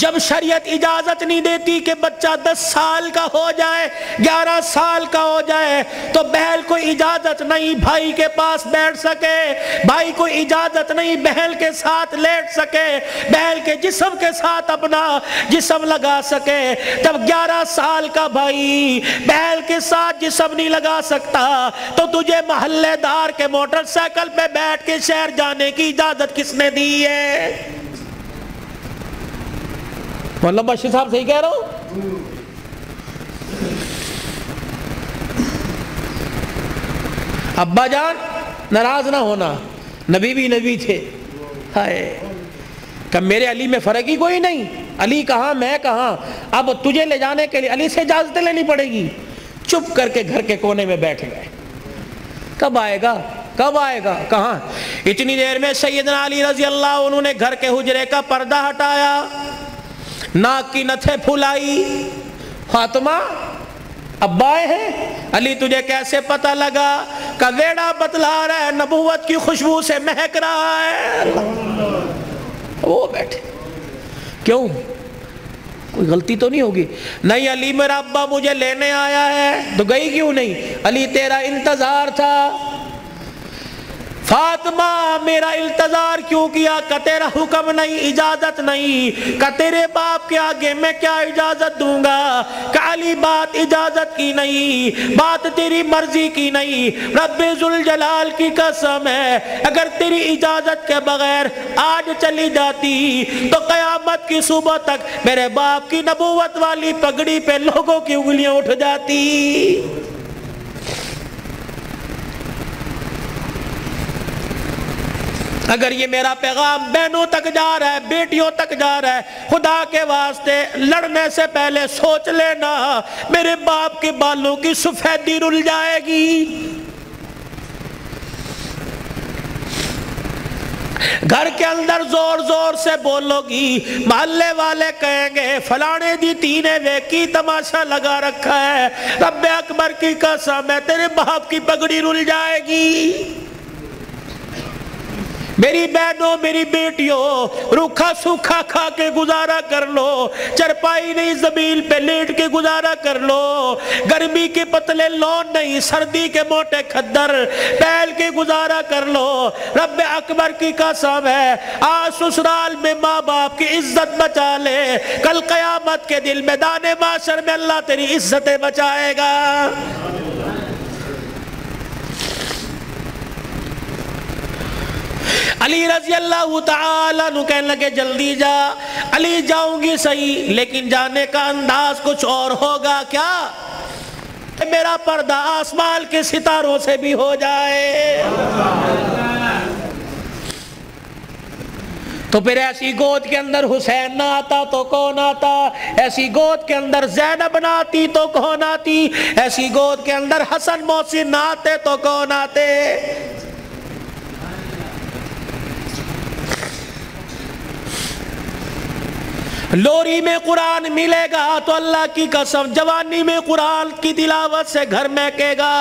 جب شریعت اجازت نہیں دیتی کہ بچہ 10 سال کا ہو جائے 11 سال کا ہو جائے تو بہن کو اجازت نہیں بھائی کے پاس بیٹھ سکے, بھائی کو اجازت نہیں بہن کے ساتھ لیٹ سکے, بہن کے جسم کے ساتھ اپنا جسم لگا سکے. جب 11 سال کا بھائی بہن کے ساتھ جسم نہیں لگا سکتا تو تجھے محلے دار کے موٹر سائیکل پہ بیٹھ کے شہر جانے کی اجازت کس نے دی ہے؟ مولانا بشیر صاحب صحیح کہہ رہا ہوں؟ ابا جان ناراض نہ ہونا, نبی بھی نبی تھے. ہائے کہ میرے علی میں فرق ہی کوئی نہیں, علی کہاں میں کہاں, اب تجھے لے جانے کے لیے علی سے اجازت لینی پڑے گی. چپ کر کے گھر کے کونے میں بیٹھ گئے. کب آئے گا کب آئے گا کہاں؟ اتنی دیر میں سیدنا علی رضی اللہ عنہ نے گھر کے حجرے کا پردہ ہٹایا, ناک کی نتھے پھلائی. فاطمہ ابا آئے ہیں. علی تجھے کیسے پتہ لگا؟ کہ ویڑا بتلا رہا ہے, نبوت کی خوشبو سے مہک رہا ہے. وہ بیٹھے. کیوں؟ کوئی غلطی تو نہیں ہوگی؟ نہیں علی میرا ابا مجھے لینے آیا ہے. تو گئی کیوں نہیں؟ علی تیرا انتظار تھا. فاطمہ میرا انتظار کیوں کیا؟ کہ تیرا حکم نہیں, اجازت نہیں. کہ تیرے باپ کے آگے میں کیا اجازت دوں گا؟ کہ علی بات اجازت کی نہیں, بات تیری مرضی کی نہیں. رب ذوالجلال کی قسم ہے اگر تیری اجازت کے بغیر آج چلی جاتی تو قیامت کی صبح تک میرے باپ کی نبوت والی پگڑی پہ لوگوں کی انگلیاں اٹھ جاتی. اگر یہ میرا پیغام بہنوں تک جا رہا ہے, بیٹیوں تک جا رہا ہے, خدا کے واسطے لڑنے سے پہلے سوچ لینا میرے باپ کے بالوں کی سفیدی رل جائے گی. گھر کے اندر زور زور سے بولو گی, محلے والے کہیں گے فلانے دی تینے ویکی تماشا لگا رکھا ہے. رب اکبر کی قسم ہے تیرے باپ کی پگڑی رل جائے گی. میری بہنوں میری بیٹیوں روکھا سوکھا کھا کے گزارا کر لو, چرپائی نہیں زمین پہ لیٹ کے گزارا کر لو, گرمی کے پتلے لون نہیں سردی کے موٹے کھدر پہل کے گزارا کر لو. رب اکبر کی قسم ہے آج سسرال میں ماں باپ کی عزت بچا لے, کل قیامت کے دل میدان معاشر میں اللہ تیری عزتیں بچائے گا. علی رضی اللہ تعالیٰ عنہ کہنے لگے جلدی جا. علی جاؤں گی صحیح لیکن جانے کا انداز کچھ اور ہوگا. کیا؟ کہ میرا پردہ آسمان کے ستاروں سے بھی ہو جائے. تو پھر ایسی گود کے اندر حسین نہ آتا تو کون آتا؟ ایسی گود کے اندر زینب نہ آتی تو کون آتی؟ ایسی گود کے اندر حسن محسن نہ آتے تو کون آتے؟ لوری میں قرآن ملے گا تو اللہ کی قسم جوانی میں قرآن کی تلاوت سے گھر مہکے گا.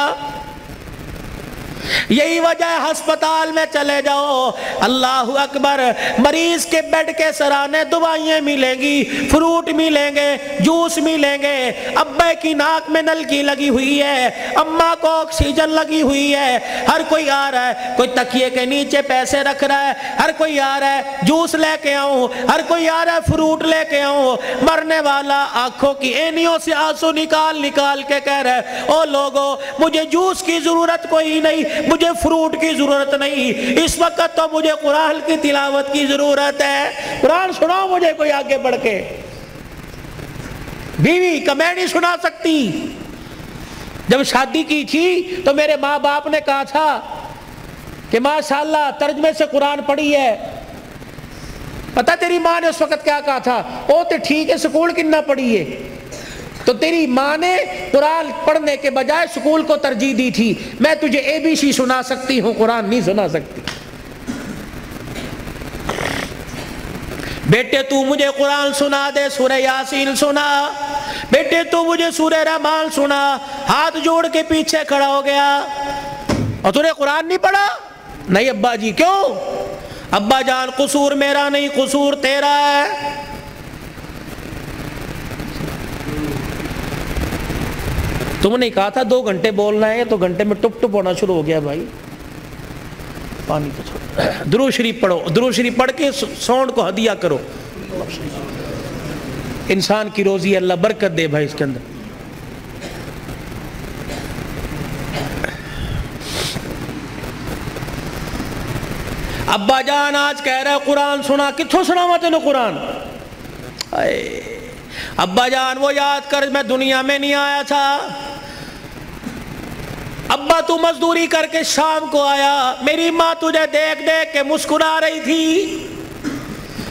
یہی وجہ ہے ہسپتال میں چلے جاؤ اللہ اکبر, مریض کے بیڈ کے سرانے دوائیں ملیں گی, فروٹ ملیں گے, جوس ملیں گے. ابے کی ناک میں نلکی لگی ہوئی ہے, اماں کو آکسیجن لگی ہوئی ہے. ہر کوئی آ رہا ہے, کوئی تکیے کے نیچے پیسے رکھ رہا ہے, ہر کوئی آ رہا ہے جوس لے کے آؤں, ہر کوئی آ رہا ہے فروٹ لے کے آؤں. مرنے والا آنکھوں کی اینیوں سے آنسو نکال نکال کے کہہ رہا ہے او لوگو مجھے جوس کی ضرورت کوئی نہیں, مجھے فروٹ کی ضرورت نہیں, اس وقت تو مجھے قرآن کی تلاوت کی ضرورت ہے. قرآن سناؤ مجھے کوئی آگے بڑھ کے. بیوی کہ میں نہیں سنا سکتی. جب شادی کی تھی تو میرے ماں باپ نے کہا تھا کہ ماشاءاللہ ترجمے سے قرآن پڑھی ہے. پتہ تیری ماں نے اس وقت کیا کہا تھا؟ او تے ٹھیک ہے سکول کنا پڑھی ہے. تو تیری ماں نے قرآن پڑھنے کے بجائے سکول کو ترجیح دی تھی. میں تجھے اے بی سی سنا سکتی ہوں, قرآن نہیں سنا سکتی. بیٹے تو مجھے قرآن سنا دے, سورہ یاسین سنا. بیٹے تو مجھے سورہ رحمان سنا. ہاتھ جوڑ کے پیچھے کھڑا ہو گیا. اور تو نے قرآن نہیں پڑھا؟ نہیں ابا جی. کیوں؟ ابا جان قصور میرا نہیں, قصور تیرا ہے. تم نے کہا تھا 2 گھنٹے بولنا ہے تو گھنٹے میں ٹپ ٹپ ہونا شروع ہو گیا بھائی. پانی تو چھوڑو. درود شریف پڑھو, درود شریف پڑھ کے ساؤنڈ کو ہدیہ کرو. انسان کی روزی اللہ برکت دے بھائی اس کے اندر. ابا جان آج کہہ رہا ہے قرآن سنا, کتھوں سناوا تینوں قرآن؟ ابا جان وہ یاد کر میں دنیا میں نہیں آیا تھا. ابا تو مزدوری کر کے شام کو آیا, میری ماں تجھے دیکھ دیکھ کے مسکرا رہی تھی.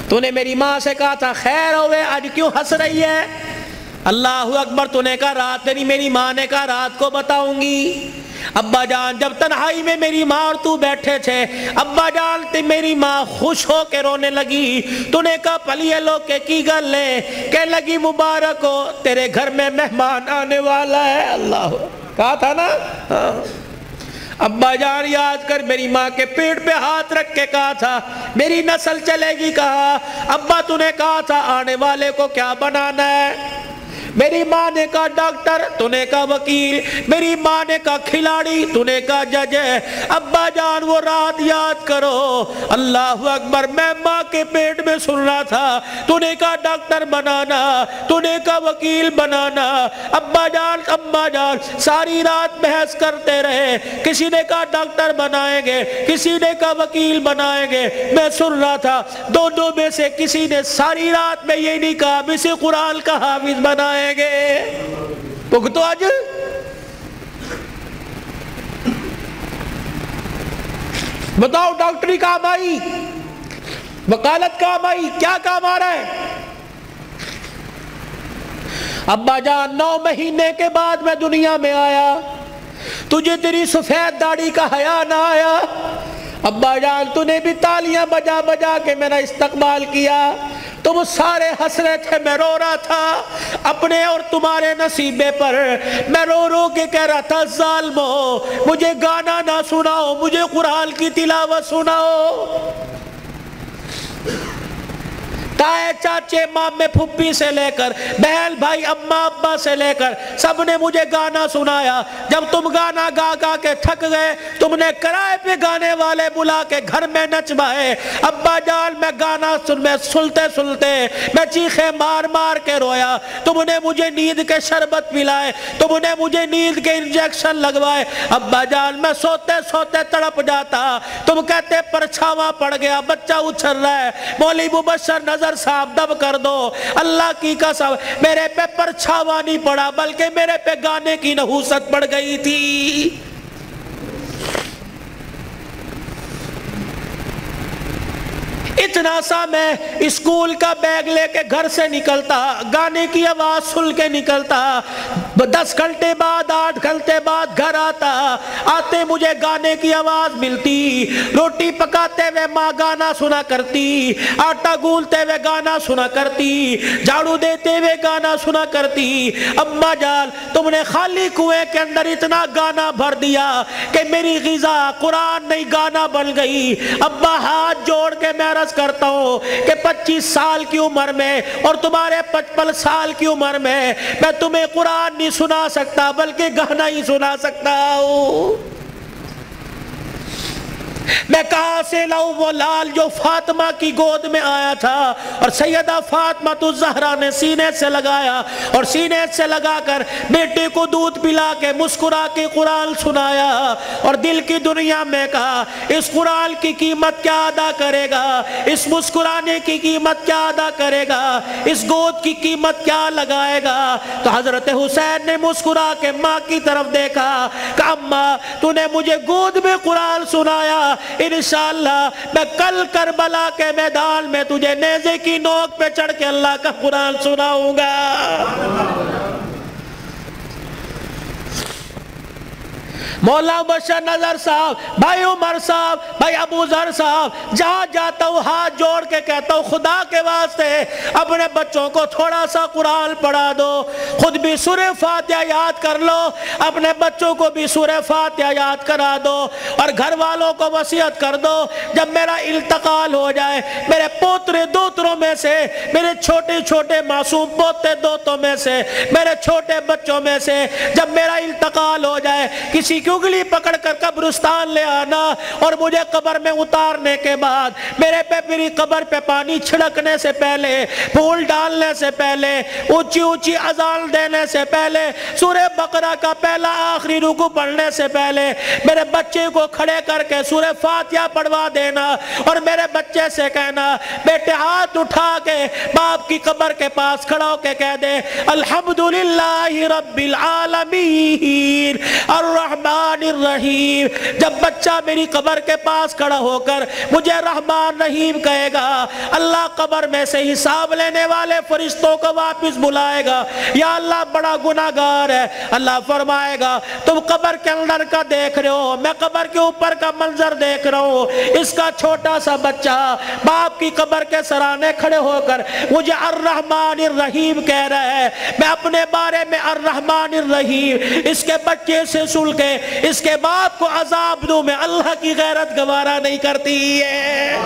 تو نے میری ماں سے کہا تھا خیر ہوئے آج کیوں ہنس رہی ہے؟ اللہ اکبر. تو نے کہا رات نہیں, میری ماں نے کہا رات کو بتاؤں گی. ابا جان جب تنہائی میں میری ماں اور تو بیٹھے تھے, ابا جان میری ماں خوش ہو کے رونے لگی. تو نے کہا پلیے لو کے کی گل لے, کہ لگی مبارک ہو تیرے گھر میں مہمان آنے والا ہے. اللہ کہا تھا نا. ابا جان یاد کر میری ماں کے پیٹ پہ ہاتھ رکھ کے کہا تھا میری نسل چلے گی. کہا ابا تو نے کہا تھا آنے والے کو کیا بنانا ہے؟ میری ماں نے کہا ڈاکٹر, تو نے کہا وکیل, میری ماں نے کہا کھلاڑی, تو نے کہا جج. ابا جان وہ رات یاد کرو, اللہ اکبر, میں ماں کے پیٹ میں سن رہا تھا. تو نے کہا ڈاکٹر بنانا, تو نے کہا وکیل بنانا. ابا جان اماں جان ساری رات بحث کرتے رہے. کسی نے کہا ڈاکٹر بنائیں گے, کسی نے کہا وکیل بنائیں گے. میں سن رہا تھا دونوں میں سے کسی نے ساری رات میں یہ نہیں کہا اسے قرآن کا حافظ بنائیں گے. بھگتو آج بتاؤ ڈاکٹری کام آئی, وکالت کام آئی, کیا کام آ رہا ہے؟ ابا جان 9 مہینے کے بعد میں دنیا میں آیا, تجھے تیری سفید داڑھی کا حیا نہ آیا. ابا جان تو نے بھی تالیاں بجا بجا کے میرا استقبال کیا. تم سارے ہنس رہے تھے, میں رو رہا تھا اپنے اور تمہارے نصیبے پر. میں رو رو کے کہہ رہا تھا ظالمو مجھے گانا نہ سناؤ, مجھے قرآن کی تلاوت سناؤ. تائے چاچے مامے پھپھی سے لے کر بہن بھائی اماں ابا سے لے کر سب نے مجھے گانا سنایا. جب تم گانا گا گا کے تھک گئے, تم نے کرائے پہ گانے والے بلا کے گھر میں نچوائے. ابا جان میں گانا سنتے سنتے میں چیخے مار مار کے رویا. تم نے مجھے نیند کے شربت پلائے, تم نے مجھے نیند کے انجیکشن لگوائے. ابا جان میں سوتے سوتے تڑپ جاتا. تم کہتے پرچھاواں پڑ گیا, بچہ اچھل رہا ہے, مولوی مبشر نظر صاحب دب کر دو. اللہ کی قسم میرے پہ پرچھاوا نہیں پڑا بلکہ میرے پہ گانے کی نحوست پڑ گئی تھی. اتنا سا میں اسکول کا بیگ لے کے گھر سے نکلتا, گانے کی آواز سن کے نکلتا. 10 گھنٹے بعد 8 گھنٹے بعد گھر آتے مجھے گانے کی آواز ملتی. روٹی پکاتے ہوئے ماں گانا سنا کرتی, آٹا گولتے ہوئے گانا سنا کرتی, جھاڑو دیتے ہوئے گانا سنا کرتی. اماں جان تم نے خالی کنویں کے اندر اتنا گانا بھر دیا کہ میری غذا قرآن نہیں گانا بن گئی. ابا ہاتھ جوڑ کے میں عرض کرتا ہوں کہ 25 سال کی عمر میں اور تمہارے 55 سال کی عمر میں تمہیں قرآن نہیں سنا سکتا بلکہ گانا ہی سنا سکتا ہوں. میں کہاں سے لاؤں وہ لال جو فاطمہ کی گود میں آیا تھا اور سیدہ فاطمہ الزہرا نے سینے سے لگایا اور سینے سے لگا کر بیٹے کو دودھ پلا کے مسکرا کے قرآن سنایا اور دل کی دنیا میں کہا اس قرآن کی قیمت کیا ادا کرے گا, اس مسکرانے کی قیمت کیا ادا کرے گا, اس گود کی قیمت کیا لگائے گا. تو حضرت حسین نے مسکرا کے ماں کی طرف دیکھا کہ اماں تو نے مجھے گود میں قرآن سنایا, انشاءاللہ میں کل کربلا کے میدان میں تجھے نیزے کی نوک پہ چڑھ کے اللہ کا قرآن سناؤں گا. مولا بشر نظر صاحب، بھائی عمر صاحب، بھائی ابو ذر صاحب، جہاں جاتا ہوں ہاتھ جوڑ کے کہتا ہوں خدا کے واسطے اپنے بچوں کو تھوڑا سا قرآن پڑھا دو، خود بھی سورہ فاتحہ یاد کر لو، اپنے بچوں کو بھی سورہ فاتحہ یاد کرا دو، اور گھر والوں کو وصیت کر دو جب میرا انتقال ہو جائے میرے پوترے دوتروں میں سے، میرے چھوٹے چھوٹے معصوم پوتے دوتوں میں سے، میرے چھوٹے بچوں میں سے جب میرا انتقال ہو جائے کسی کی انگلی پکڑ کر قبرستان لے آنا، اور مجھے قبر میں اتارنے کے بعد میری قبر پہ پانی چھڑکنے سے پہلے، پھول ڈالنے سے پہلے، اونچی اونچی اذان دینے سے پہلے، سورہ بقرہ کا پہلا آخری رکوع پڑھنے سے پہلے میرے بچے کو کھڑے کر کے سورہ فاتحہ پڑھوا دینا، اور میرے بچے سے کہنا بیٹے ہاتھ اٹھا کے باپ کی قبر کے پاس کھڑا ہو کے کہہ دے الحمدللہ رب العالمین الرحمن الرحیم۔ جب بچہ میری قبر کے پاس کھڑا ہو کر مجھے رحمان رحیم کہے گا، اللہ قبر میں سے حساب لینے والے فرشتوں کو واپس بلائے گا، یا اللہ بڑا گناہگار ہے، اللہ فرمائے گا تم قبر کے اندر کا دیکھ رہے ہو، میں قبر کے اوپر کا منظر دیکھ رہا ہوں، اس کا چھوٹا سا بچہ باپ کی قبر کے سرانے کھڑے ہو کر مجھے الرحمن الرحیم کہہ رہا ہے، میں اپنے بارے میں الرحمن الرحیم اس کے بچے سے سن کے اس کے باپ کو عذاب دوں، میں اللہ کی غیرت گوارا نہیں کرتی ہے۔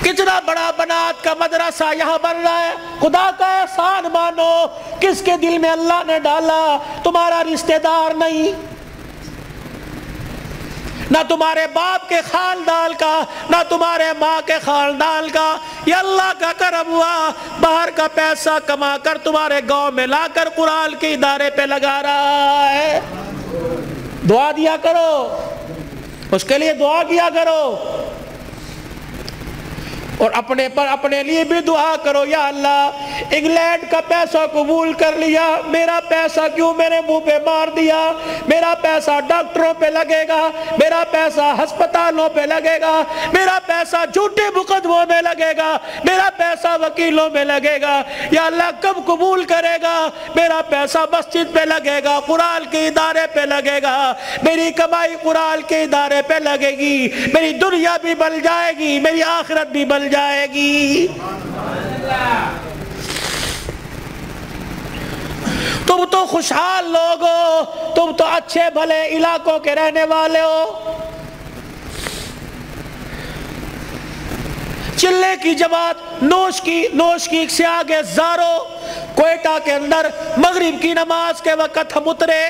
کتنا بڑا بنات کا مدرسہ یہاں بن رہا ہے، خدا کا احسان مانو، کس کے دل میں اللہ نے ڈالا، تمہارا رشتہ دار نہیں، نہ تمہارے باپ کے خاندان کا، نہ تمہارے ماں کے خاندان کا، یہ اللہ کا کرم ہوا، باہر کا پیسہ کما کر تمہارے گاؤں میں لا کر قرآن کے ادارے پہ لگا رہا ہے۔ دعا دیا کرو، اس کے لیے دعا کیا کرو، اور اپنے لیے بھی دعا کرو، یا اللہ انگلینڈ کا پیسہ قبول کر لیا، میرا پیسہ کیوں میرے منہ پہ مار دیا، میرا پیسہ ڈاکٹروں پہ لگے گا، میرا پیسہ ہسپتالوں پہ لگے گا، میرا پیسہ جھوٹے مقدموں میں لگے گا، میرا پیسہ وکیلوں میں لگے گا، یا اللہ کب قبول کرے گا، میرا پیسہ مسجد پہ لگے گا، قرآن کے ادارے پہ لگے گا، میری کمائی قرآن کے ادارے پہ لگے گی، میری دنیا بھی بن جائے گی، میری آخرت بھی بن جائے گی۔ تم تو خوشحال لوگ ہو، تم تو اچھے بھلے علاقوں کے رہنے والے ہو، چلے کی جماعت نوش کی سے آگے زارو، کوئٹہ کے اندر مغرب کی نماز کے وقت ہم اترے،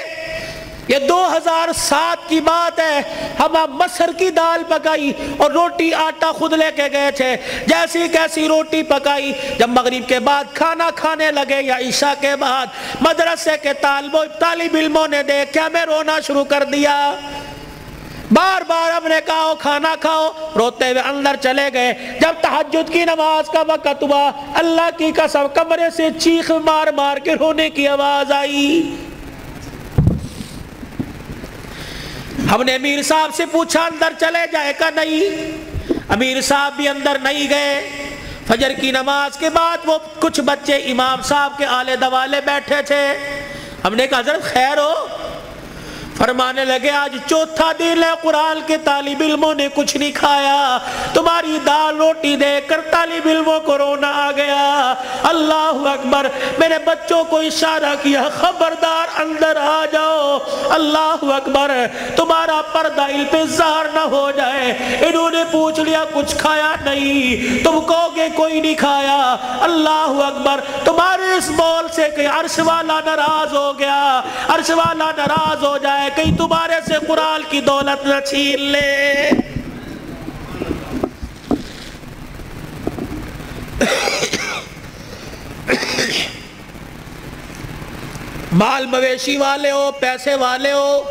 یہ 2007 کی بات ہے، ہم مسر کی دال پکائی اور روٹی آٹا خود لے کے گئے تھے، جیسی کیسی روٹی پکائی، جب مغرب کے بعد کھانا کھانے لگے یا عشاء کے بعد مدرسے کے طالب علموں نے دیکھ کے ہمیں رونا شروع کر دیا، بار بار ہم نے کہا کھانا کھاؤ، روتے ہوئے اندر چلے گئے، جب تہجد کی نماز کا وقت ہوا اللہ کی قسم کمرے سے چیخ مار مار کے رونے کی آواز آئی۔ ہم نے امیر صاحب سے پوچھا اندر چلے جائے کا، نہیں، امیر صاحب بھی اندر نہیں گئے۔ فجر کی نماز کے بعد وہ کچھ بچے امام صاحب کے آلے دوالے بیٹھے تھے، ہم نے کہا حضرت خیر ہو؟ فرمانے لگے آج چوتھا دن ہے قرآن کے طالب علموں نے کچھ نہیں کھایا، تمہاری دال روٹی دیکھ کر طالب علموں کو رونا آ گیا۔ اللہ اکبر، میرے بچوں کو اشارہ کیا خبردار اندر آ جاؤ، اللہ اکبر، تمہارا پردہ ان پہ ظاہر نہ ہو جائے۔ انہوں نے پوچھ لیا کچھ کھایا؟ نہیں۔ تم کہو گے کوئی نہیں کھایا؟ اللہ اکبر، تمہارے اس بول سے کہ عرش والا ناراض ہو گیا، عرش والا ناراض ہو جائے، کہیں تمہارے سے قرآن کی دولت نہ چھین لے۔ مال مویشی والے ہو، پیسے والے ہو،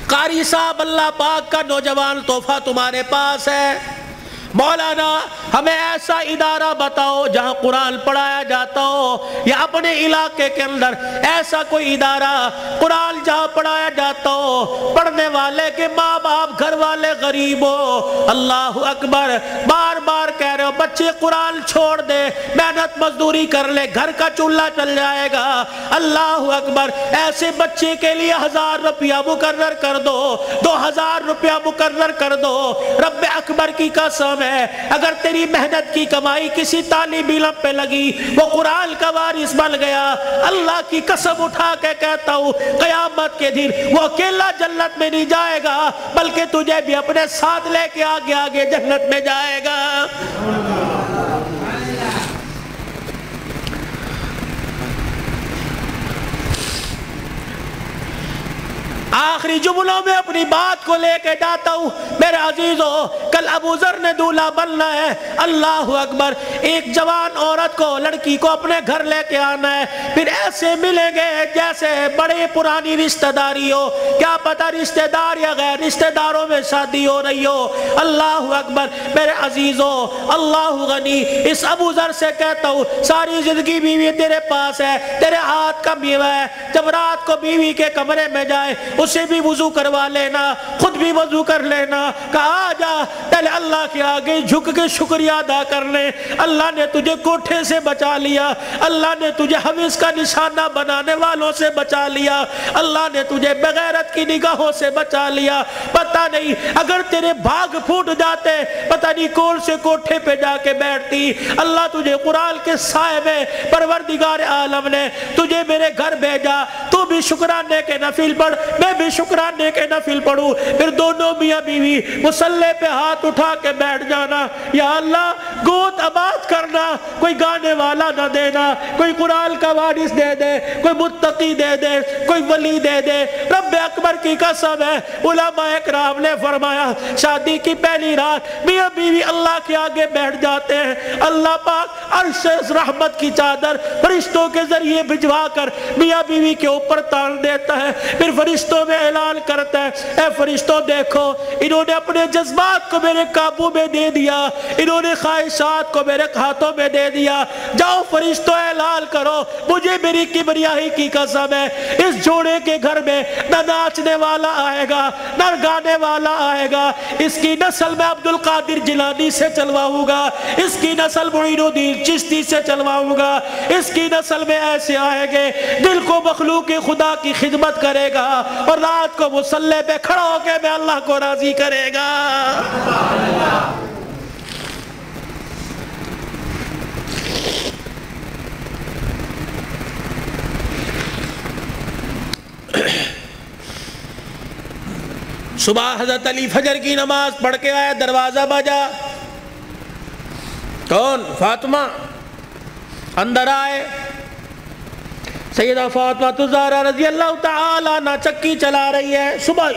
قاری صاحب اللہ پاک کا نوجوان تحفہ تمہارے پاس ہے، مولانا ہمیں ایسا ادارہ بتاؤ جہاں قرآن پڑھایا جاتا ہو، یا اپنے علاقے کے اندر ایسا کوئی ادارہ قرآن جہاں پڑھایا جاتا ہو، پڑھنے والے کے ماں باپ گھر والے غریب ہو۔ اللہ اکبر، بار بار کہہ رہے ہو بچے قرآن چھوڑ دے، محنت مزدوری کر لے، گھر کا چولہا چل جائے گا۔ اللہ اکبر، ایسے بچے کے لیے 1000 روپیہ مقرر کر دو، 2000 روپیہ مقرر کر دو۔ رب اکبر کی قسم ہے، اگر تیری محنت کی کمائی کسی طالب علم پہ لگی، وہ قرآن کا وارث بن گیا، اللہ کی قسم اٹھا کے کہتا ہوں قیامت کے دن وہ اکیلا جنت میں نہیں جائے گا، بلکہ تجھے بھی اپنے ساتھ لے کے آگے آگے جنت میں جائے گا۔ آخری جملوں میں اپنی بات کو لے کے جاتا ہوں میرے عزیزو، کل ابو ذر نے دولہا بننا ہے۔ اللہ اکبر، ایک جوان عورت کو، لڑکی کو اپنے گھر لے کے آنا ہے، پھر ایسے ملیں گے جیسے بڑے پرانی رشتہ داری ہو، کیا پتہ رشتہ دار یا غیر رشتہ داروں میں شادی ہو رہی ہو۔ اللہ اکبر میرے عزیزو، اللہ غنی، اس ابو ذر سے کہتا ہوں ساری زندگی بیوی تیرے پاس ہے، تیرے ہاتھ کا میوہ ہے، جب رات کو بیوی کے کمرے میں جائے اسے بھی وضو کروا لینا، خود بھی وضو کر لینا، کہا جا پہلے اللہ کے آگے جھک کے شکریہ ادا کر لے، اللہ نے تجھے کوٹھے سے بچا لیا، اللہ نے تجھے حویث کا نشانہ بنانے والوں سے بچا لیا، اللہ نے تجھے بغیرت کی نگاہوں سے بچا لیا۔ پتہ نہیں اگر تیرے بھاگ پھوٹ جاتے، پتہ نہیں کون سے کوٹھے پہ جا کے بیٹھتی۔ اللہ تجھے قرآن کے سائے میں پروردگار عالم نے تجھے میرے گھر بھیجا، تو بھی شکرانے کے نفل پڑھ، میں بھی شکرانے کے نفل پڑھوں، پھر دونوں میاں بیوی مصلی پہ ہاتھ اٹھا کے بیٹھ جانا، یا اللہ گود آباد کرنا، کوئی گانے والا نہ دینا، کوئی قرآن کا وارث دے دے، کوئی متقی دے دے، کوئی ولی دے دے۔ رب اکبر کی قسم ہے، علماء اکرام نے فرمایا شادی کی پہلی رات میاں بیوی اللہ کے آگے بیٹھ جاتے ہیں، اللہ پاک عرش رحمت کی چادر فرشتوں کے ذریعے بھجوا کر میاں بیوی کے اوپر تان دیتا ہے، پھر فرشتوں میں اعلان کرتا ہے اے فرشتوں دیکھو انہوں نے اپنے جذبات کو میرے قابو میں دے دیا، انہوں نے خواہشات کو میرے ہاتھوں میں دے دیا، جاؤ فرشتوں اعلان کرو مجھے میری کبریائی کی قسم ہے اس جوڑے کے گھر میں نہ ناچنے والا آئے گا نہ گانے والا آئے گا، اس کی نسل میں عبد القادر جیلانی سے چلواؤں گا، اس کی نسل معین الدین چشتی سے چلواؤں گا، اس کی نسل میں ایسے آئیں گے دل کو مخلوق خدا کی خدمت کرے گا اور رات کو مصلی پہ کھڑا ہو کے میں اللہ کو راضی کرے گا۔ صبح حضرت علی فجر کی نماز پڑھ کے آیا، دروازہ بجا، کون؟ فاطمہ۔ اندر آئے، سیدہ فاطمہ الزہرا رضی اللہ تعالی عنہ چکی چلا رہی ہے، صبح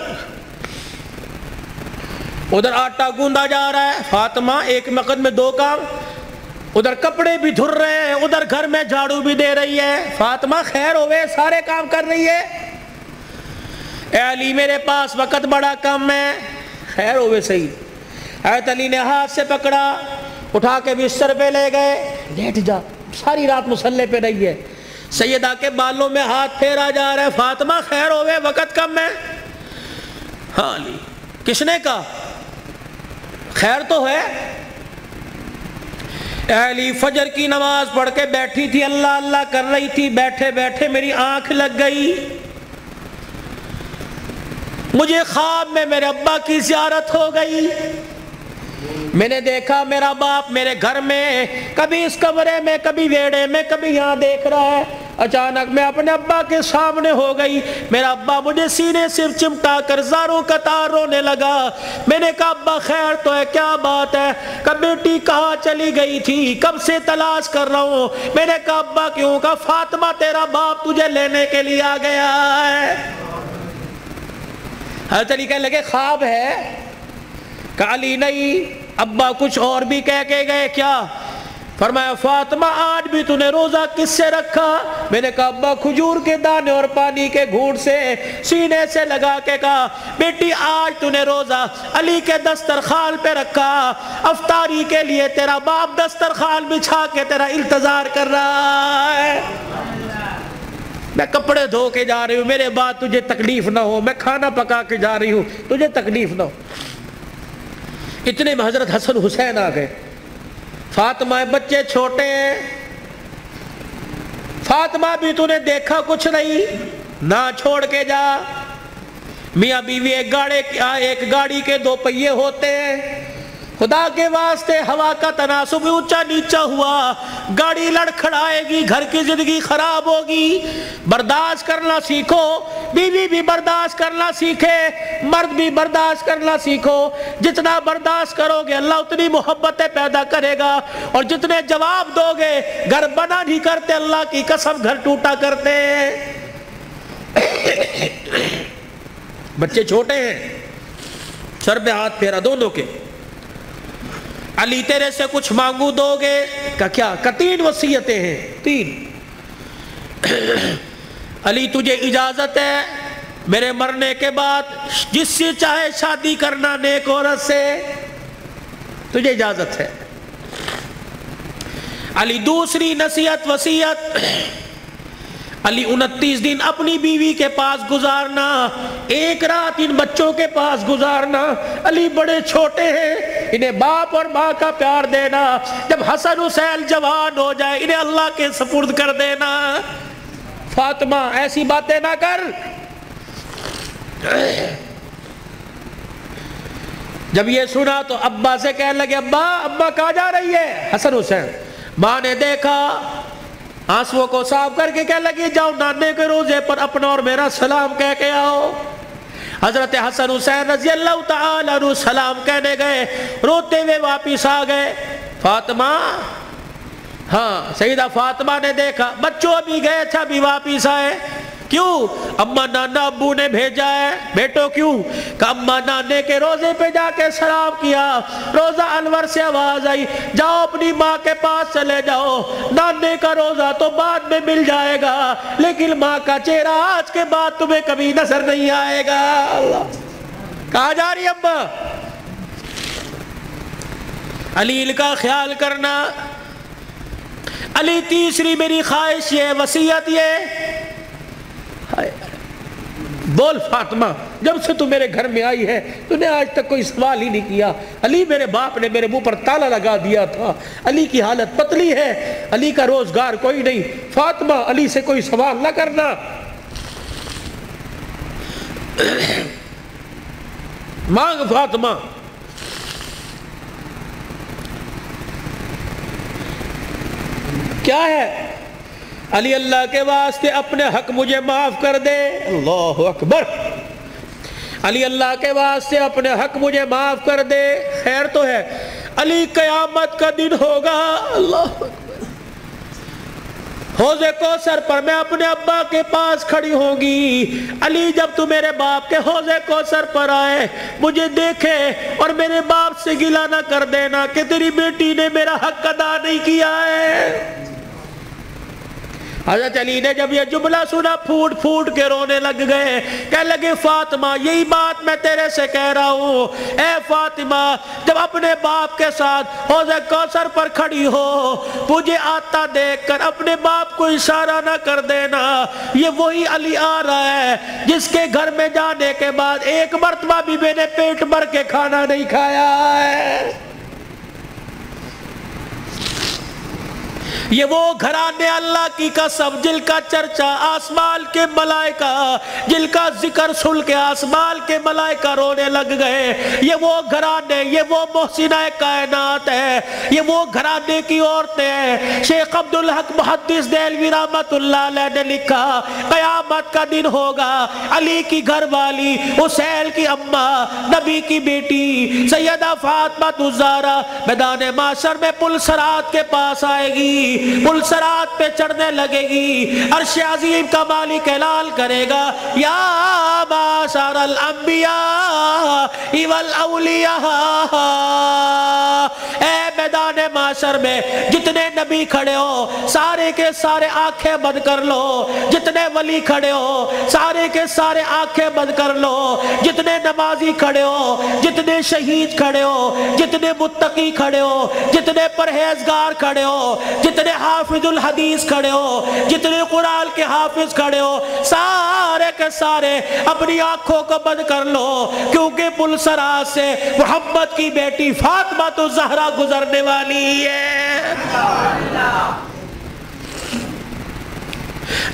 ادھر آٹا گوندا جا رہا ہے، فاطمہ ایک وقت میں 2 کام، ادھر کپڑے بھی دھر رہے ہیں، ادھر گھر میں جھاڑو بھی دے رہی ہے۔ فاطمہ خیر ہوئے، سارے کام کر رہی ہے۔ اے علی میرے پاس وقت بڑا کم ہے، خیر ہوئے صحیح۔ حضرت علی نے ہاتھ سے پکڑا، اٹھا کے بستر پہ لے گئے، لیٹ جا، ساری رات مصلی پہ رہی ہے۔ سیدہ کے بالوں میں ہاتھ پھیرا جا رہا ہے، فاطمہ خیر ہوئے وقت کم ہے۔ ہاں علی، کس نے کہا؟ خیر تو ہے۔ اے علی فجر کی نماز پڑھ کے بیٹھی تھی، اللہ اللہ کر رہی تھی، بیٹھے بیٹھے میری آنکھ لگ گئی، مجھے خواب میں میرے ابا کی زیارت ہو گئی، میں نے دیکھا میرا باپ میرے گھر میں، کبھی اس کمرے میں، کبھی ویڑے میں، کبھی یہاں دیکھ رہا ہے۔ اچانک میں اپنے ابا کے سامنے ہو گئی، میرا ابا مجھے سینے سے چمٹا کر زاروں قطار رونے لگا۔ میں نے کہا ابا خیر تو ہے، کیا بات ہے؟ کہ بیٹی کہاں چلی گئی تھی، کب سے تلاش کر رہا ہوں۔ میں نے کہا ابا کیوں؟ کہا فاطمہ تیرا باپ تجھے لینے کے لیے آ گیا ہے۔ حضرت علی کہنے لگے خواب ہے؟ کہا علی نہیں، ابا کچھ اور بھی کہہ کے گئے کیا؟ فرمایا فاطمہ آج بھی تو نے روزہ کس سے رکھا؟ میں نے کہا ابا کھجور کے دانے اور پانی کے گھونٹ سے، سینے سے لگا کے کہا بیٹی آج تو نے روزہ علی کے دسترخوان پہ رکھا، افطاری کے لیے تیرا باپ دسترخوان بچھا کے تیرا انتظار کر رہا ہے، میں کپڑے دھو کے جا رہی ہوں، میرے بعد تجھے تکلیف نہ ہو، میں کھانا پکا کے جا رہی ہوں تجھے تکلیف نہ ہو۔ اتنے میں حضرت حسن حسین آ گئے۔ فاطمہ بچے چھوٹے ہیں، فاطمہ بھی تو نے دیکھا کچھ نہیں، نہ چھوڑ کے جا۔ میاں بیوی ایک گاڑی کے دو پہیے ہوتے ہیں، خدا کے واسطے ہوا کا تناسب اونچا نیچا ہوا، گاڑی لڑکھڑائے گی، گھر کی زندگی خراب ہوگی، برداشت کرنا سیکھو، بیوی بھی برداشت کرنا سیکھے، مرد بھی برداشت کرنا سیکھو۔ جتنا برداشت کرو گے اللہ اتنی محبتیں پیدا کرے گا، اور جتنے جواب دو گے گھر بنا نہیں کرتے، اللہ کی قسم گھر ٹوٹا کرتے۔ بچے چھوٹے ہیں، سر پہ ہاتھ پھیرا دونوں کے، علی تیرے سے کچھ مانگو دو گے؟ کہ کیا؟ کہ 3 وصیتیں ہیں، 3۔ علی تجھے اجازت ہے میرے مرنے کے بعد جس سے چاہے شادی کرنا نیک عورت سے، تجھے اجازت ہے۔ علی دوسری نصیحت وصیت، علی 29 دن اپنی بیوی کے پاس گزارنا، 1 رات ان بچوں کے پاس گزارنا۔ علی بڑے چھوٹے ہیں، انہیں باپ اور ماں کا پیار دینا، جب حسن حسین جوان ہو جائے انہیں اللہ کے سپرد کر دینا۔ فاطمہ ایسی باتیں نہ کر۔ جب یہ سنا تو ابا سے کہنے لگے ابا کہاں جا رہی ہے؟ حسن حسین۔ ماں نے دیکھا، آنسوؤں کو صاف کر کے کہنے لگی جاؤ نانے کے روزے پر اپنا اور میرا سلام کہہ کے آؤ۔ حضرت حسن حسین رضی اللہ تعالیٰ عنہ سلام کہنے گئے، روتے ہوئے واپس آ گئے۔ فاطمہ، ہاں سیدہ فاطمہ نے دیکھا بچوں بھی گئے تھے ابھی واپس آئے۔ کیوں؟ اما نانا ابو نے بھیجا ہے۔ بیٹو کیوں؟ کہ اما نانے کے روزے پہ جا کے سلام کیا، روزہ انور سے آواز آئی جاؤ اپنی ماں کے پاس چلے جاؤ، نانے کا روزہ تو بعد میں مل جائے گا لیکن ماں کا چہرہ آج کے بعد تمہیں کبھی نظر نہیں آئے گا۔ اللہ، کہاں جا رہی اما؟ علی کا خیال کرنا۔ علی تیسری میری خواہش یہ، وصیت یہ، بول فاطمہ جب سے تو میرے گھر میں آئی ہے تو نے آج تک کوئی سوال ہی نہیں کیا۔ علی میرے باپ نے میرے منہ پر تالا لگا دیا تھا، علی کی حالت پتلی ہے، علی کا روزگار کوئی نہیں، فاطمہ علی سے کوئی سوال نہ کرنا۔ مانگ فاطمہ۔ کیا ہے؟ علی اللہ کے واسطے اپنے حق مجھے معاف کر دے۔ اللہ اکبر۔ علی اللہ کے واسطے اپنے حق مجھے معاف کر دے۔ خیر تو ہے، علی قیامت کا دن ہوگا، اللہ اکبر، حوض کوثر پر میں اپنے ابا کے پاس کھڑی ہوں گی۔ علی جب تو میرے باپ کے حوض کوثر پر آئے مجھے دیکھے اور میرے باپ سے گلہ نہ کر دینا کہ تیری بیٹی نے میرا حق ادا نہیں کیا ہے۔ حضرت علی نے جب یہ جملہ سنا پھوٹ پھوٹ کے رونے لگ گئے، کہنے لگے فاطمہ یہی بات میں تیرے سے کہہ رہا ہوں، اے فاطمہ جب اپنے باپ کے ساتھ حوض کوثر پر کھڑی ہو مجھے آتا دیکھ کر اپنے باپ کو اشارہ نہ کر دینا، یہ وہی علی آ رہا ہے جس کے گھر میں جانے کے بعد ایک مرتبہ بھی میں نے پیٹ بھر کے کھانا نہیں کھایا ہے۔ یہ وہ گھرانے اللہ کی قسم جن کا چرچا آسمان کے ملائکہ، جن کا ذکر سن کے آسمان کے ملائکہ رونے لگ گئے۔ یہ وہ گھرانے، یہ وہ محسنہ کائنات ہے، یہ وہ گھرانے کی عورتیں ہیں۔ شیخ عبدالحق محدث دہلوی رحمت اللہ علیہ نے لکھا قیامت کا دن ہوگا، علی کی گھر والی، حسین کی اماں، نبی کی بیٹی سیدہ فاطمہ الزہرا میدان معاشر میں پل صراط کے پاس آئے گی، پل صراط پہ چڑھنے لگے گی، عرش عظیم کا مالک اعلان کرے گا یا معاشر الانبیاء والاولیاء، اے میدان معاشر میں جتنے نبی کھڑے ہو سارے کے سارے آنکھیں بند کر لو، جتنے ولی کھڑے ہو سارے کے سارے آنکھیں بند کر لو، جتنے نمازی کھڑے ہو، جتنے شہید کھڑے ہو، جتنے متقی کھڑے ہو، جتنے پرہیزگار کھڑے ہو، جتنے حافظ الحدیث کھڑے ہو، جتنے قرآن کے حافظ کھڑے ہو، سارے کے سارے اپنی آنکھوں کو بند کر لو، کیونکہ پلسرا سے محمد کی بیٹی فاطمہ تو زہرا گزرنے والی ہے،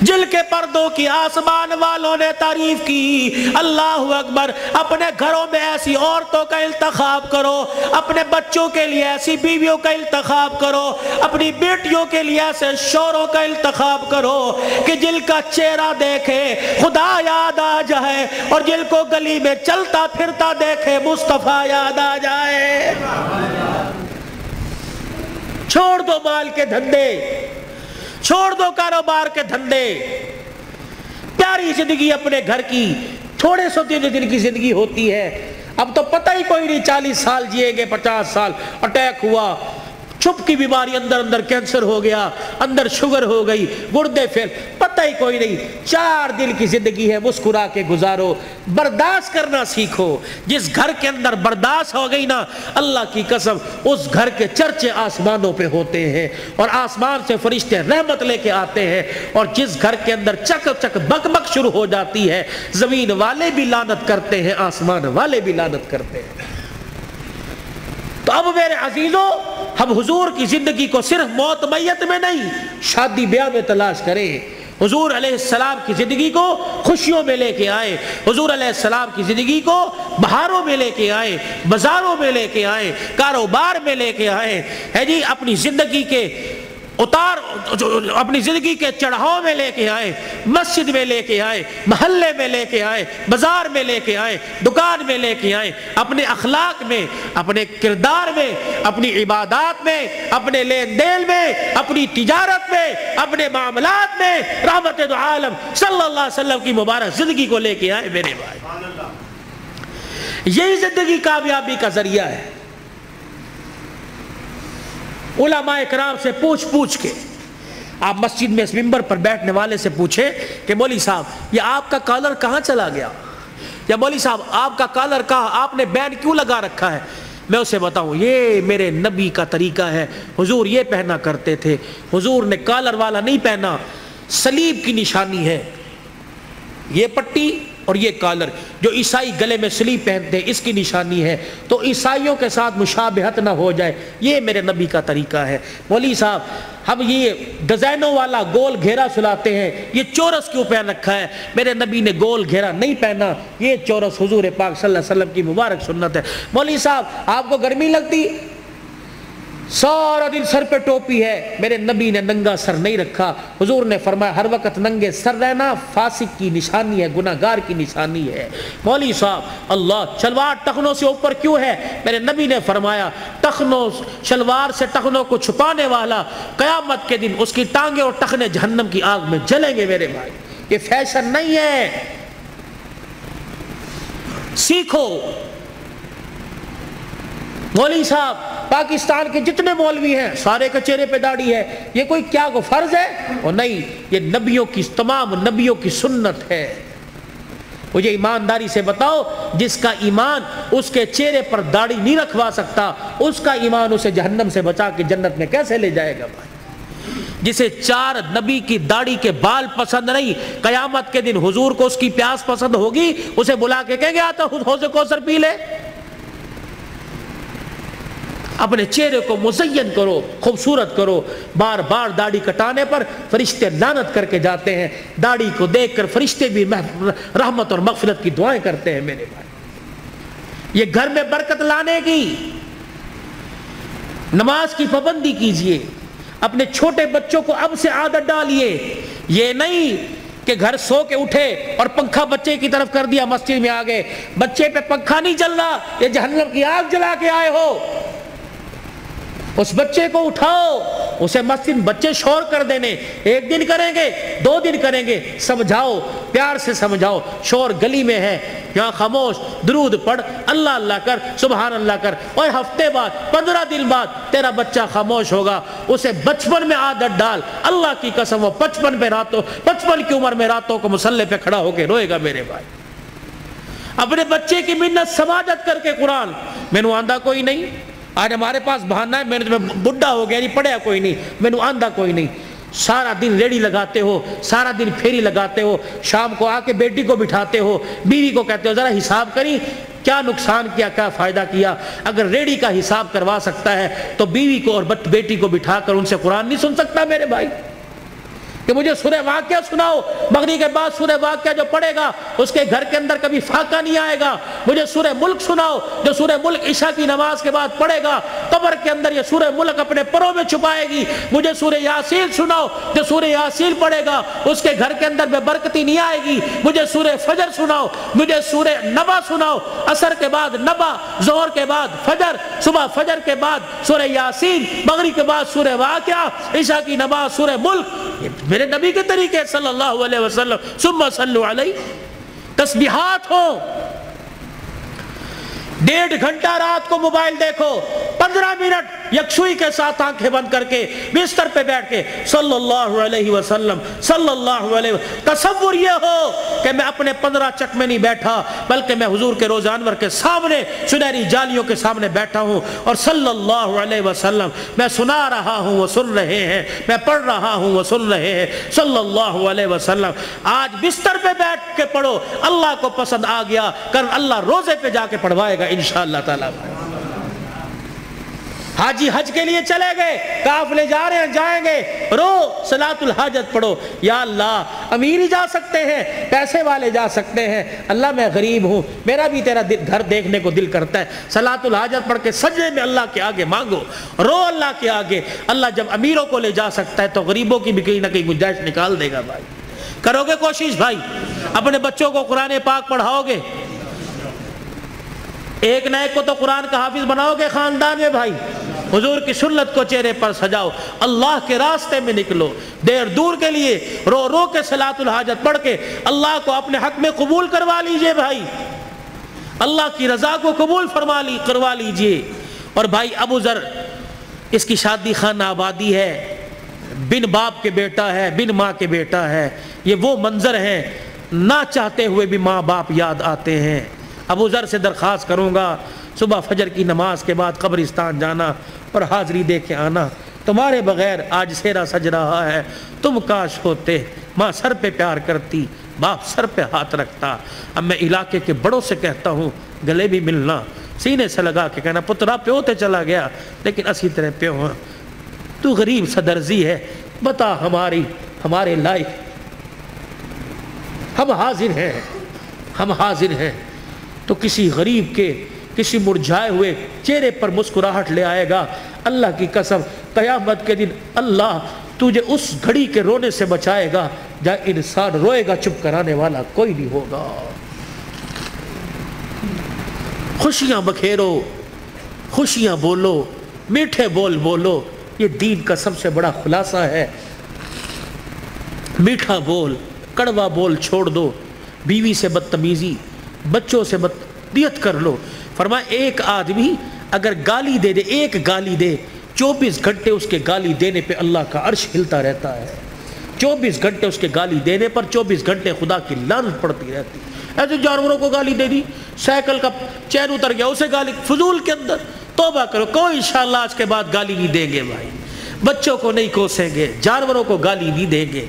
جل کے پردوں کی آسمان والوں نے تعریف کی۔ اللہ اکبر۔ اپنے گھروں میں ایسی عورتوں کا انتخاب کرو، اپنے بچوں کے لیے ایسی بیویوں کا انتخاب کرو، اپنی بیٹیوں کے لیے ایسے شوہروں کا انتخاب کرو کہ جل کا چہرہ دیکھے خدا یاد آ جائے، اور جل کو گلی میں چلتا پھرتا دیکھے مصطفیٰ یاد آ جائے۔ چھوڑ دو مال کے دھندے، چھوڑ دو کاروبار کے دھندے، پیاری زندگی اپنے گھر کی، تھوڑے سو دن کی زندگی ہوتی ہے، اب تو پتہ ہی کوئی نہیں 40 سال جیے گے، 50 سال، اٹیک ہوا، چھپ کی بیماری، اندر کینسر ہو گیا، اندر شوگر ہو گئی، گردے پھیل، پتہ ہی کوئی نہیں۔ 4 دن کی زندگی ہے، مسکرا کے گزارو، برداشت کرنا سیکھو۔ جس گھر کے اندر برداشت ہو گئی نا، اللہ کی قسم اس گھر کے چرچے آسمانوں پہ ہوتے ہیں، اور آسمان سے فرشتے رحمت لے کے آتے ہیں، اور جس گھر کے اندر چک چک بک بک شروع ہو جاتی ہے، زمین والے بھی لعنت کرتے ہیں، آسمان والے بھی لعنت کرتے ہیں۔ تو اب میرے عزیزوں، ہم حضور کی زندگی کو صرف موت میت میں نہیں، شادی بیاہ میں تلاش کریں۔ حضور علیہ السلام کی زندگی کو خوشیوں میں لے کے آئے، حضور علیہ السلام کی زندگی کو بہاروں میں لے کے آئے، بازاروں میں لے کے آئے، کاروبار میں لے کے آئے، ہے جی، اپنی زندگی کے اپنی زندگی کے چڑھاؤ میں لے کے آئے، مسجد میں لے کے آئے، محلے میں لے کے آئے، بازار میں لے کے آئے، دکان میں لے کے آئے، اپنے اخلاق میں، اپنے کردار میں، اپنی عبادات میں، اپنے لین دین میں، اپنی تجارت میں، اپنے معاملات میں رحمت دو عالم صلی اللہ علیہ وسلم کی مبارک زندگی کو لے کے آئے میرے بھائی۔ یہی زندگی کامیابی کا ذریعہ ہے۔ علماء کرام سے پوچھ کے آپ مسجد میں اس منبر پر بیٹھنے والے سے پوچھیں کہ مولوی صاحب یہ آپ کا کالر کہاں چلا گیا، یا مولوی صاحب آپ کا کالر کہاں، آپ نے بینڈ کیوں لگا رکھا ہے، میں اسے بتاؤں یہ میرے نبی کا طریقہ ہے، حضور یہ پہنا کرتے تھے، حضور نے کالر والا نہیں پہنا، صلیب کی نشانی ہے یہ پٹی اور یہ کالر، جو عیسائی گلے میں صلیب پہنتے ہیں اس کی نشانی ہے، تو عیسائیوں کے ساتھ مشابہت نہ ہو جائے، یہ میرے نبی کا طریقہ ہے۔ مولوی صاحب ہم یہ ڈیزائنوں والا گول گھیرا سلاتے ہیں، یہ چورس کیوں پہن رکھا ہے، میرے نبی نے گول گھیرا نہیں پہنا، یہ چورس حضور پاک صلی اللہ علیہ وسلم کی مبارک سنت ہے۔ مولوی صاحب آپ کو گرمی لگتی، سارا دن سر پہ ٹوپی ہے، میرے نبی نے ننگا سر نہیں رکھا، حضور نے فرمایا ہر وقت ننگے سر رہنا فاسق کی نشانی ہے، گناہگار کی نشانی ہے۔ مولوی صاحب اللہ شلوار ٹخنوں سے اوپر کیوں ہے، میرے نبی نے فرمایا ٹخنوں شلوار سے ٹخنوں کو چھپانے والا قیامت کے دن اس کی ٹانگیں اور ٹخنے جہنم کی آگ میں جلیں گے میرے بھائی، یہ فیشن نہیں ہے، سیکھو۔ مولوی صاحب پاکستان کے جتنے مولوی ہیں سارے کے چہرے پہ داڑھی ہے، یہ کوئی کیا کو فرض ہے؟ اور نہیں، یہ نبیوں کی تمام نبیوں کی سنت ہے۔ مجھے ایمانداری سے بتاؤ، جس کا ایمان اس کے چہرے پر داڑھی نہیں رکھوا سکتا، اس کا ایمان اسے جہنم سے بچا کے جنت میں کیسے لے جائے گا بھائی؟ جسے 4 نبی کی داڑھی کے بال پسند نہیں، قیامت کے دن حضور کو اس کی پیاس پسند ہوگی، اسے بلا کے کہیں گے آتا حوض کوثر پی لے۔ اپنے چہرے کو مزین کرو، خوبصورت کرو۔ بار بار داڑھی کٹانے پر فرشتے لعنت کر کے جاتے ہیں، داڑھی کو دیکھ کر فرشتے بھی رحمت اور مغفرت کی دعائیں کرتے ہیں میرے بھائی۔ یہ گھر میں برکت لانے کی، نماز کی پابندی کیجئے، اپنے چھوٹے بچوں کو اب سے عادت ڈالیے، یہ نہیں کہ گھر سو کے اٹھے اور پنکھا بچے کی طرف کر دیا، مسجد میں آ گئے، بچے پہ پنکھا نہیں چل رہا، یہ جہنم کی آگ جلا کے آئے ہو، اس بچے کو اٹھاؤ، اسے مسجد بچے شور کر دینے، ایک دن کریں گے 2 دن کریں گے، سمجھاؤ، پیار سے سمجھاؤ، شور گلی میں ہے یہاں خاموش، درود پڑھ، اللہ اللہ کر، سبحان اللہ کر، اور ہفتے بعد 15 دن بعد تیرا بچہ خاموش ہوگا، اسے بچپن میں عادت ڈال، اللہ کی قسم وہ 55 کی عمر میں راتوں کو مصلی پہ کھڑا ہو کے روئے گا میرے بھائی۔ اپنے بچے کی منت سماجت کر کے قرآن، میں نے آندھا کوئی نہیں، آج ہمارے پاس بہانہ ہے میں بڈھا ہو گیا نہیں پڑھیا کوئی نہیں، میں نے آندھا کوئی نہیں، سارا دن ریڑی لگاتے ہو، سارا دن پھیری لگاتے ہو، شام کو آ کے بیٹی کو بٹھاتے ہو، بیوی کو کہتے ہو ذرا حساب کری کیا نقصان کیا کیا فائدہ کیا۔ اگر ریڑی کا حساب کروا سکتا ہے تو بیوی کو اور بیٹی کو بٹھا کر ان سے قرآن نہیں سن سکتا میرے بھائی؟ کہ مجھے سورہ واقعہ سناؤ، مغرب کے بعد سورہ واقعہ جو پڑھے گا اس کے گھر کے اندر کبھی فاقہ نہیں آئے گا۔ مجھے سورہ ملک سناؤ، جو سورہ ملک عشاء کی نماز کے بعد پڑھے گا قبر کے اندر یہ سورہ ملک اپنے پروں میں چھپائے گی۔ مجھے سورہ یاسین سناؤ، جو سورہ یاسین پڑھے گا اس کے گھر کے اندر بے برکتی نہیں آئے گی۔ مجھے سورہ فجر سناؤ، مجھے سورہ نبا سناؤ، عصر کے بعد نبا، ظہر کے بعد فجر، صبح فجر کے بعد سورہ یاسین، مغرب کے بعد سورہ واقعہ، عشاء کی نماز سورہ ملک۔ میرے نبی کے طریقے صلی اللہ علیہ وسلم، ثم صلوا علیہ، تسبیحات ہوں۔ 1.5 گھنٹہ رات کو موبائل دیکھو، 15 منٹ یکسوئی کے ساتھ آنکھیں بند کر کے بستر پہ بیٹھ کے صلی اللہ علیہ وسلم صلی اللہ علیہ وسلم۔ تصور یہ ہو کہ میں اپنے 15 چک میں نہیں بیٹھا بلکہ میں حضور کے روزہ انور کے سامنے سنہری جالیوں کے سامنے بیٹھا ہوں اور صلی اللہ علیہ وسلم میں سنا رہا ہوں وہ سن رہے ہیں، میں پڑھ رہا ہوں وہ سن رہے ہیں صلی اللہ علیہ وسلم۔ آج بستر پہ بیٹھ کے پڑھو، اللہ کو پسند آ گیا کل اللہ روزے پہ جا کے پڑھوائے گا انشاءاللہ تعالیٰ۔ حاجی حج کے لیے چلے گئے، قافلے جا رہے ہیں جائیں گے، رو صلاۃ الحاجت پڑھو، یا اللہ امیر ہی جا سکتے ہیں، پیسے والے جا سکتے ہیں، اللہ میں غریب ہوں، میرا بھی تیرا گھر دیکھنے کو دل کرتا ہے، صلاۃ الحاجت پڑھ کے سجدے میں اللہ کے آگے مانگو، رو اللہ کے آگے۔ اللہ جب امیروں کو لے جا سکتا ہے تو غریبوں کی بھی کہیں نہ کہیں گنجائش نکال دے گا۔ بھائی کرو گے کوشش؟ بھائی اپنے بچوں کو قرآن پاک پڑھاؤ گے؟ ایک نہ ایک کو تو قرآن کا حافظ بناؤ گے خاندان میں؟ بھائی حضور کی سنت کو چہرے پر سجاؤ، اللہ کے راستے میں نکلو، دیر دور کے لیے رو رو کے صلاۃ الحاجت پڑھ کے اللہ کو اپنے حق میں قبول کروا لیجئے۔ بھائی اللہ کی رضا کو قبول کروا لیجئے۔ اور بھائی ابو ذر، اس کی شادی خانہ آبادی ہے، بن باپ کے بیٹا ہے، بن ماں کے بیٹا ہے، یہ وہ منظر ہیں نہ چاہتے ہوئے بھی ماں باپ یاد آتے ہیں۔ ابو ذر سے درخواست کروں گا صبح فجر کی نماز کے بعد قبرستان جانا اور حاضری دے کے آنا، تمہارے بغیر آج سیرا سج رہا ہے، تم کاش ہوتے، ماں سر پہ پیار کرتی، باپ سر پہ ہاتھ رکھتا۔ اب میں علاقے کے بڑوں سے کہتا ہوں گلے بھی ملنا، سینے سے لگا کے کہنا پترا پیو تے چلا گیا لیکن اسی طرح پیو ہاں، تو غریب صدرزی ہے، بتا ہمارے لائق، ہم حاضر ہیں تو کسی غریب کے کسی مرجھائے ہوئے چہرے پر مسکراہٹ لے آئے گا۔ اللہ کی قسم قیامت کے دن اللہ تجھے اس گھڑی کے رونے سے بچائے گا جہاں انسان روئے گا، چپ کرانے والا کوئی نہیں ہوگا۔ خوشیاں بکھیرو، خوشیاں بولو، میٹھے بول بولو، یہ دین کا سب سے بڑا خلاصہ ہے۔ میٹھا بول، کڑوا بول چھوڑ دو، بیوی سے بدتمیزی، بچوں سے بدتمیزی کر لو۔ فرمایا ایک آدمی اگر گالی دے 24 گھنٹے اس کے گالی دینے پہ اللہ کا عرش ہلتا رہتا ہے۔ 24 گھنٹے اس کے گالی دینے پر 24 گھنٹے خدا کی لعنت پڑتی رہتی۔ ایسے جانوروں کو گالی دے دی، سائیکل کا چین اتر گیا اسے گالی، فضول کے اندر توبہ کرو، کوئی انشاءاللہ آج کے بعد گالی نہیں دیں گے بھائی، بچوں کو نہیں کوسیں گے، جانوروں کو گالی نہیں دیں گے۔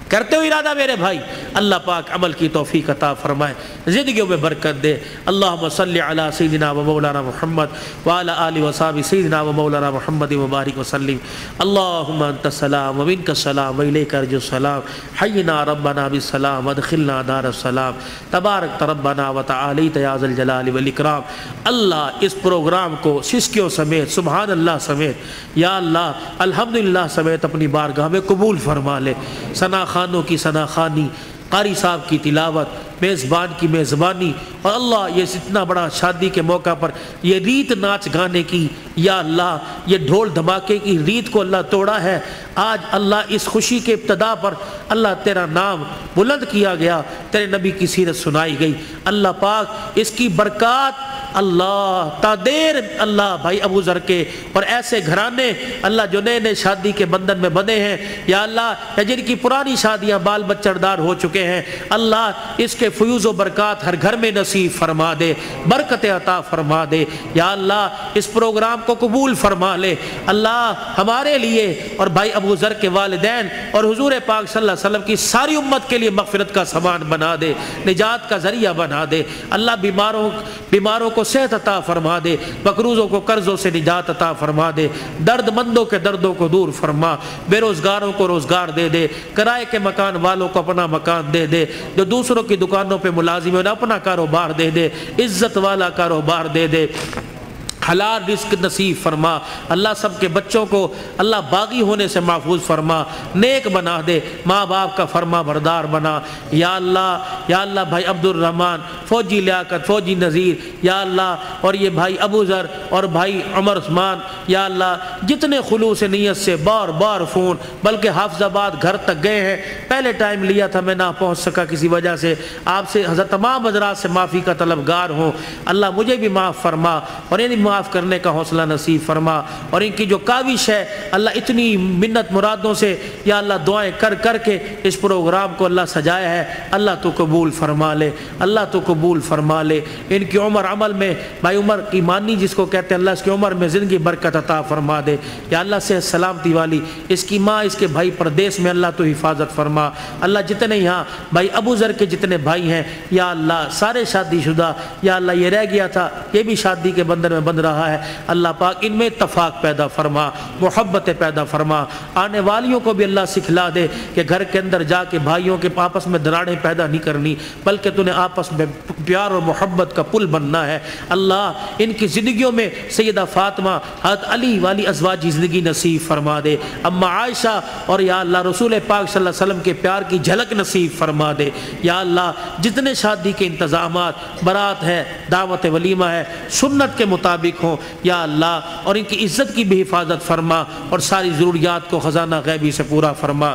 کرتے ہو ارادہ میرے بھائی، اللہ پاک عمل کی توفیق عطا فرمائے، زندگیوں میں برکت دے۔ اللہم صلی علی سیدنا و مولانا محمد وعلی آلہ وصحبہ سیدنا و مولانا محمد مبارک وسلم۔ اللہم انت السلام و منک السلام و الیک ارجو السلام، حینا ربنا بالسلام ادخلنا دار السلام، تبارک ربنا و تعالیت یا ذا الجلال والاکرام۔ اللہ اس پروگرام کو سسکیوں سمیت، سبحان اللہ سمیت، یا اللہ الحمدللہ سمیت اپنی بارگاہ میں قبول فرما لے۔ ثنا خانوں کی ثنا خوانی، قاری صاحب کی تلاوت، میزبان کی میزبانی، اور اللہ یہ اتنا بڑا شادی کے موقع پر یہ ریت ناچ گانے کی، یا اللہ یہ ڈھول دھماکے کی ریت کو اللہ توڑا ہے۔ آج اللہ اس خوشی کے ابتدا پر اللہ تیرا نام بلند کیا گیا، تیرے نبی کی سیرت سنائی گئی، اللہ پاک اس کی برکات اللہ تا دیر اللہ بھائی ابو ذر کے اور ایسے گھرانے اللہ جو نئے نئے شادی کے بندھن میں بندھے ہیں، یا اللہ جن کی پرانی شادیاں بال بچڑدار ہو چکے ہیں، اللہ اس کے فیوز و برکات ہر گھر میں نصیب فرما دے، برکت عطا فرما دے، یا اللہ اس پروگرام کو قبول فرما لے، اللہ ہمارے لیے اور بھائی ابو ذر کے والدین اور حضور پاک صلی اللہ علیہ وسلم کی ساری امت کے لیے مغفرت کا سامان بنا دے، نجات کا ذریعہ بنا دے، اللہ بیماروں کو صحت عطا فرما دے، مقروضوں کو قرضوں سے نجات عطا فرما دے، درد مندوں کے دردوں کو دور فرما، بے روزگاروں کو روزگار دے دے، کرائے کے مکان والوں کو اپنا مکان دے دے، جو دوسروں کی دکانوں پہ ملازم ہیں انہیں اپنا کاروبار دے دے، عزت والا کاروبار دے دے، حلال رزق نصیب فرما، اللہ سب کے بچوں کو اللہ باغی ہونے سے محفوظ فرما، نیک بنا دے، ماں باپ کا فرما بردار بنا، یا اللہ بھائی عبد الرحمن، فوجی لیاقت، فوجی نذیر، یا اللہ اور یہ بھائی ابو ذر اور بھائی عمر عثمان، یا اللہ جتنے خلوص نیت سے بار بار فون بلکہ حافظ آباد گھر تک گئے ہیں، پہلے ٹائم لیا تھا میں نہ پہنچ سکا کسی وجہ سے، آپ سے حضرت تمام حضرات سے معافی کا طلبگار ہوں، اللہ مجھے بھی معاف فرما اور انہیں معاف کرنے کا حوصلہ نصیب فرما، اور ان کی جو کاوش ہے اللہ اتنی منت مرادوں سے یا اللہ دعائیں کر کر کے اس پروگرام کو اللہ سجایا ہے، اللہ تو قبول فرما لے، اللہ تو قبول فرما لے، ان کی عمر عمل میں بھائی عمر کی مانی جس کو کہتے ہیں اللہ اس کی عمر میں زندگی برکت عطا فرما دے، یا اللہ سے سلامتی والی اس کی ماں اس کے بھائی پردیس میں اللہ تو حفاظت فرما، اللہ جتنے یہاں بھائی ابو ذر کے جتنے بھائی ہیں یا اللہ سارے شادی شدہ، یا اللہ یہ رہ گیا تھا یہ بھی شادی کے بندھن میں بندھ رہا ہے، اللہ پاک ان میں اتفاق پیدا فرما، محبت پیدا فرما، آنے والیوں کو بھی اللہ سکھلا دے کہ گھر کے اندر جا کے بھائیوں کے آپس میں دراڑیں پیدا نہیں کرنی بلکہ تو نے آپس میں پیار اور محبت کا پل بننا ہے، اللہ ان کی زندگیوں میں سیدہ فاطمہ حضرت علی والی ازواجی زندگی نصیب فرما دے، اما عائشہ اور یا اللہ رسول پاک صلی اللہ علیہ وسلم کے پیار کی جھلک نصیب فرما دے، یا اللہ جتنے شادی کے انتظامات برات ہے دعوت ولیمہ ہے سنت کے مطابق ہوں یا اللہ، اور ان کی عزت کی بھی حفاظت فرما اور ساری ضروریات کو خزانہ غیبی سے پورا فرما،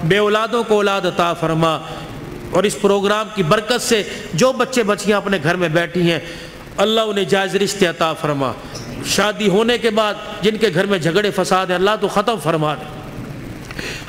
بے اولادوں کو اولاد عطا فرما، اور اس پروگرام کی برکت سے جو بچے بچیاں اپنے گھر میں بیٹھی ہیں اللہ انہیں جائز رشتے عطا فرما، شادی ہونے کے بعد جن کے گھر میں جھگڑے فساد ہیں اللہ تو ختم فرما دے،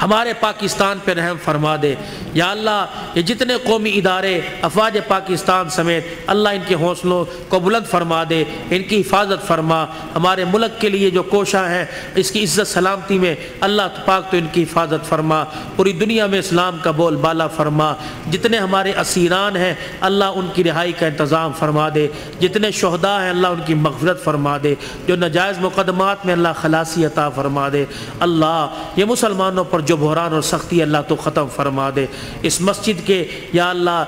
ہمارے پاکستان پہ رحم فرما دے، یا اللہ یہ جتنے قومی ادارے افواج پاکستان سمیت اللہ ان کے حوصلوں کو بلند فرما دے، ان کی حفاظت فرما، ہمارے ملک کے لیے جو کوشاں ہیں اس کی عزت سلامتی میں اللہ پاک تو ان کی حفاظت فرما، پوری دنیا میں اسلام کا بول بالا فرما، جتنے ہمارے اسیران ہیں اللہ ان کی رہائی کا انتظام فرما دے، جتنے شہداء ہیں اللہ ان کی مغفرت فرما دے، جو ناجائز مقدمات میں اللہ خلاصی عطا فرما دے، اللہ یہ مسلمانوں پر جو بحران اور سختی اللہ تو ختم فرما دے، اس مسجد کے یا اللہ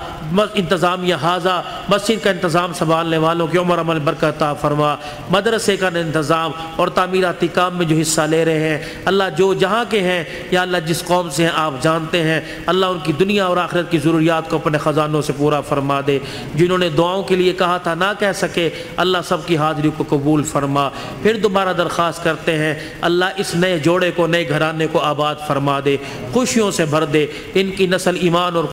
انتظامیہ حاضہ مسجد کا انتظام سنبھالنے والوں کی عمر عمل برکت عطا فرما، مدرسے کا انتظام اور تعمیراتی کام میں جو حصہ لے رہے ہیں اللہ جو جہاں کے ہیں یا اللہ جس قوم سے ہیں آپ جانتے ہیں، اللہ ان کی دنیا اور آخرت کی ضروریات کو اپنے خزانوں سے پورا فرما دے، جنہوں نے دعاؤں کے لیے کہا تھا نہ کہہ سکے اللہ سب کی حاضری کو قبول فرما، پھر دوبارہ درخواست کرتے ہیں اللہ اس نئے جوڑے کو نئے گھرانے کو آباد فرما دے، خوشیوں سے بھر دے، ان کی نسل ایمان اور